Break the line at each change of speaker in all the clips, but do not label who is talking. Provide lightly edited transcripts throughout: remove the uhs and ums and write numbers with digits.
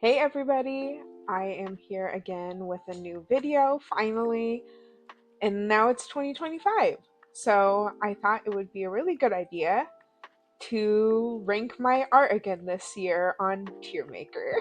Hey everybody, I am here again with a new video, finally, and now it's 2025. So I thought it would be a really good idea to rank my art again this year on Tiermaker.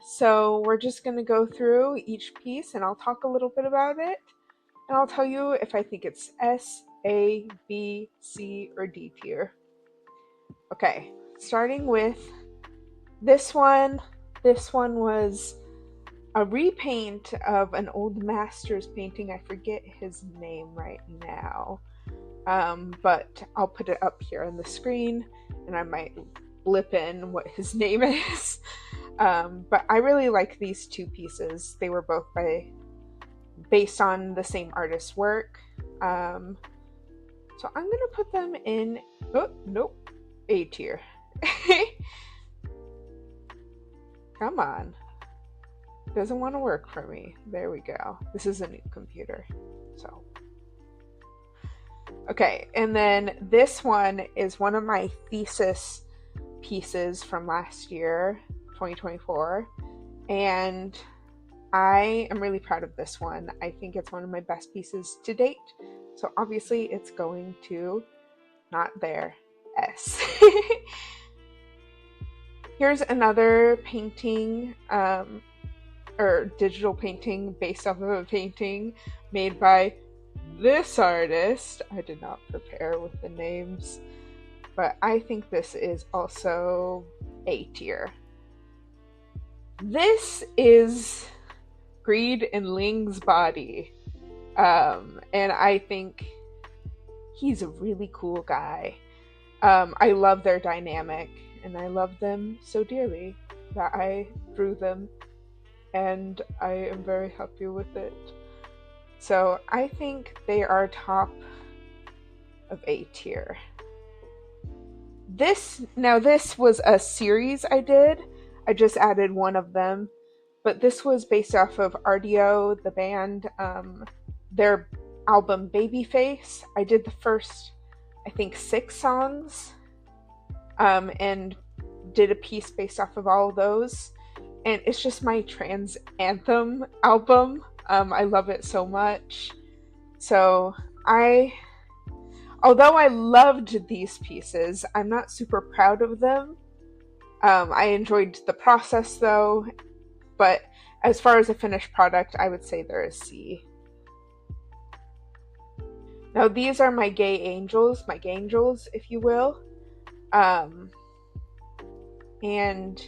So we're just going to go through each piece and I'll talk a little bit about it, and I'll tell you if I think it's S, A, B, C, or D tier. Okay, starting with this one. This one was a repaint of an old master's painting. I forget his name right now, but I'll put it up here on the screen and I might blip in what his name is. But I really like these two pieces. They were both based on the same artist's work. So I'm gonna put them in, oh nope, A tier. Come on. Doesn't want to work for me. There we go. This is a new computer. So. Okay, and then this one is one of my thesis pieces from last year, 2024. And I am really proud of this one. I think it's one of my best pieces to date. So obviously it's going to, not there, S. Here's another painting, or digital painting based off of a painting made by this artist. I did not prepare with the names, but I think this is also A tier. This is Greed in Ling's body, and I think he's a really cool guy. I love their dynamic, and I love them so dearly that I drew them, and I am very happy with it. So I think they are top of A tier. This was a series I did. I just added one of them, but this was based off of RDO, the band, their album Babyface. I did the first, I think, 6 songs, and did a piece based off of all of those. And it's just my trans anthem album. I love it so much. So although I loved these pieces, I'm not super proud of them. I enjoyed the process though, but as far as a finished product, I would say they're a C. Now these are my gay angels, if you will. And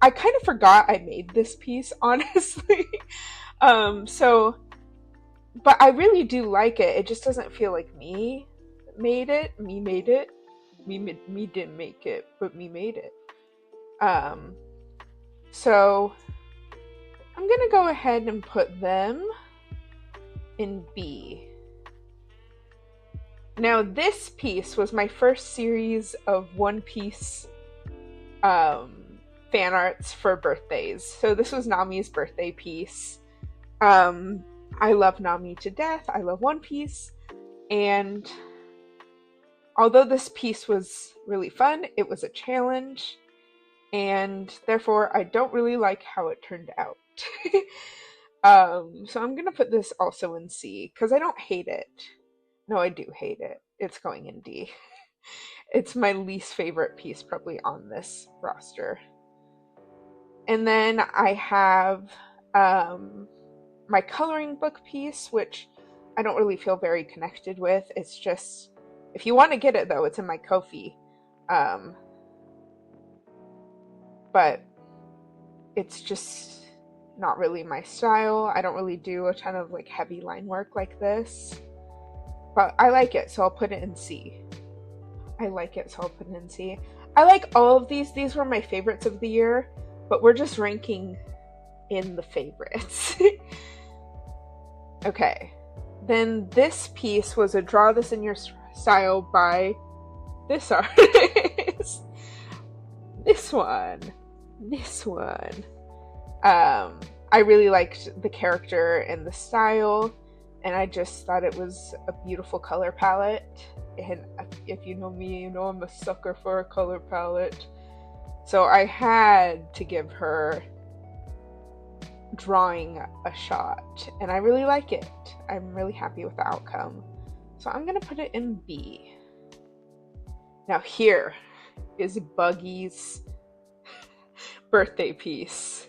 I kind of forgot I made this piece, honestly. But I really do like it. It just doesn't feel like me made it. Me didn't make it, but me made it. So I'm gonna go ahead and put them in B. Now this piece was my first series of One Piece fan arts for birthdays. So this was Nami's birthday piece. I love Nami to death. I love One Piece. And although this piece was really fun, it was a challenge. And therefore, I don't really like how it turned out. So I'm going to put this also in C, because I don't hate it. No, I do hate it. It's going in D. It's my least favorite piece probably on this roster. And then I have my coloring book piece, which I don't really feel very connected with. It's just, if you want to get it though, it's in my Ko-fi. But it's just not really my style. I don't really do a ton of like heavy line work like this. But I like it, so I'll put it in C. I like all of these. These were my favorites of the year, but we're just ranking in the favorites. Okay. Then this piece was a Draw This in Your Style by this artist. This one. I really liked the character and the style, and I just thought it was a beautiful color palette. And if you know me, you know I'm a sucker for a color palette. So I had to give her drawing a shot, and I really like it. I'm really happy with the outcome. So I'm gonna put it in B. Now here is Buggy's birthday piece.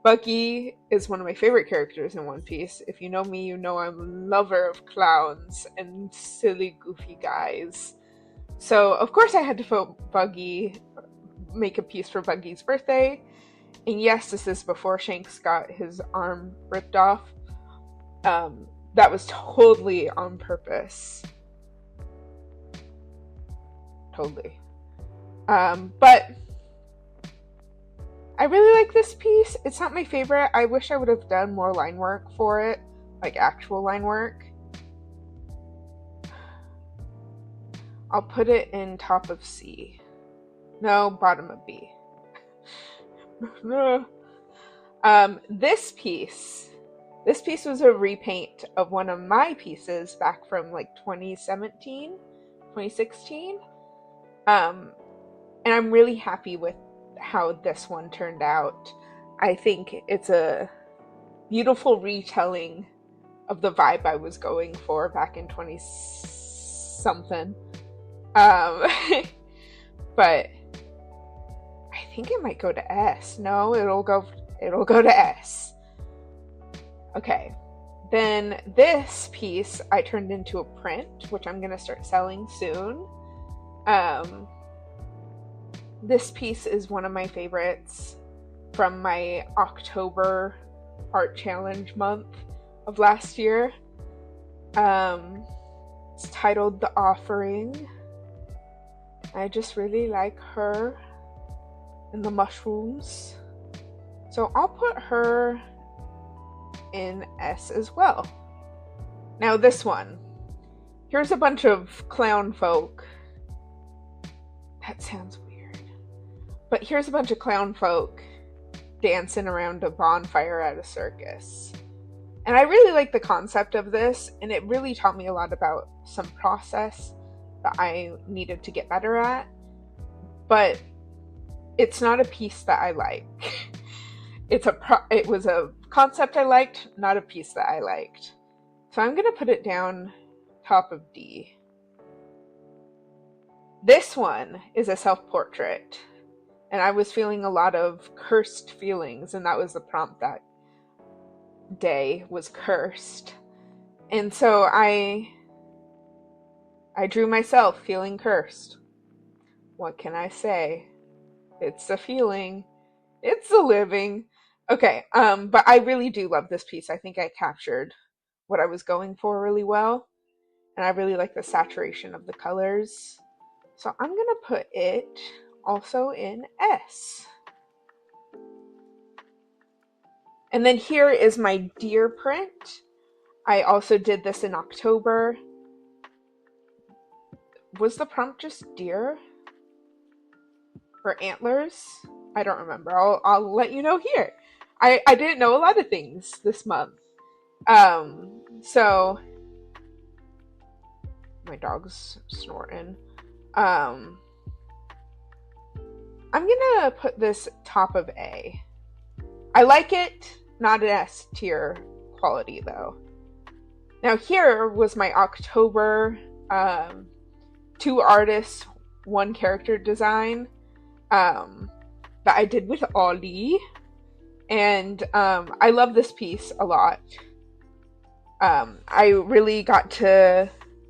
Buggy is one of my favorite characters in One Piece. If you know me, you know I'm a lover of clowns and silly, goofy guys. So, of course, I had to make a piece for Buggy's birthday. And yes, this is before Shanks got his arm ripped off. That was totally on purpose. Totally. But I really like this piece. It's not my favorite. I wish I would have done more line work for it, like actual line work. I'll put it in top of C. No, bottom of B. This piece was a repaint of one of my pieces back from like 2017, 2016. And I'm really happy with how this one turned out. I think it's a beautiful retelling of the vibe I was going for back in 20 something. But I think it might go to S. No, it'll go to S. Okay. Then this piece I turned into a print, which I'm gonna start selling soon. This piece is one of my favorites from my October art challenge month of last year. It's titled The Offering. I just really like her and the mushrooms. So I'll put her in S as well. Now this one. Here's a bunch of clown folk. That sounds weird. But here's a bunch of clown folk dancing around a bonfire at a circus. And I really like the concept of this, and it really taught me a lot about some process that I needed to get better at. But it's not a piece that I like. It was a concept I liked, not a piece that I liked. So I'm gonna put it down top of D. This one is a self-portrait. And I was feeling a lot of cursed feelings, and that was the prompt that day, was cursed. And so I drew myself feeling cursed. What can I say? It's a feeling. It's a living. Okay, but I really do love this piece. I think I captured what I was going for really well. And I really like the saturation of the colors. So I'm gonna put it also in S. And then here is my deer print. I also did this in October. Was the prompt just deer? Or antlers? I don't remember. I'll let you know here. I didn't know a lot of things this month. So my dog's snorting. I'm gonna put this top of A. I like it, not an S tier quality though. Now here was my October 2 artists, 1 character design that I did with Ollie. And I love this piece a lot. I really got to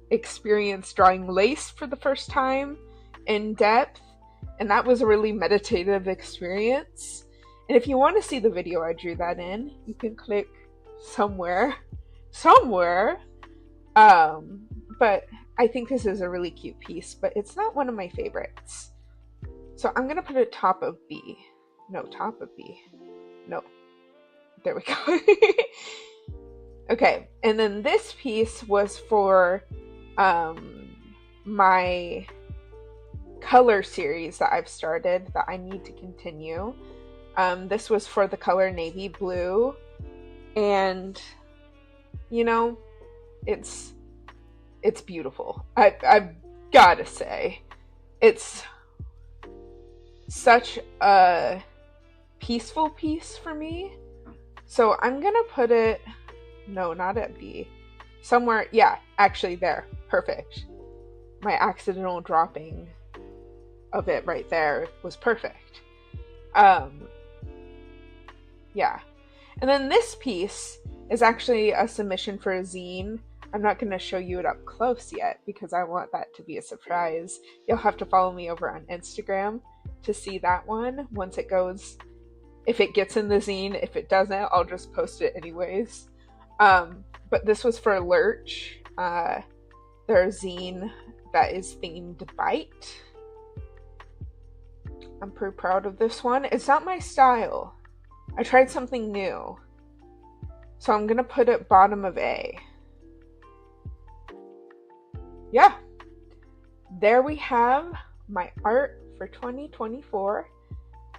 experience drawing lace for the first time in depth. And that was a really meditative experience. And if you want to see the video I drew that in, you can click somewhere. But I think this is a really cute piece, but it's not one of my favorites. So I'm going to put it top of B. No, top of B. No. There we go. Okay, and then this piece was for my color series that I've started that I need to continue. This was for the color navy blue, and you know, it's beautiful. I've gotta say, it's such a peaceful piece for me. So I'm gonna put it, no, not at B. Somewhere, yeah, actually there. Perfect. My accidental dropping of it right there was perfect. Yeah. And then this piece is actually a submission for a zine. I'm not going to show you it up close yet because I want that to be a surprise. You'll have to follow me over on Instagram to see that one once it goes. If it gets in the zine, if it doesn't, I'll just post it anyways. But this was for Lurch, their zine that is themed Bite. I'm pretty proud of this one. It's not my style. I tried something new. So I'm gonna put it bottom of A. Yeah. There we have my art for 2024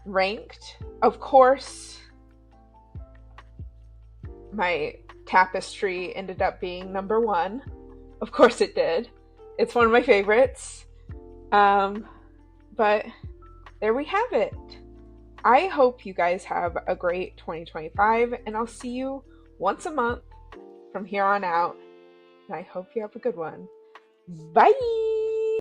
ranked. Of course, my tapestry ended up being number 1. Of course it did. It's one of my favorites. But there we have it. I hope you guys have a great 2025, and I'll see you once a month from here on out. And I hope you have a good one. Bye!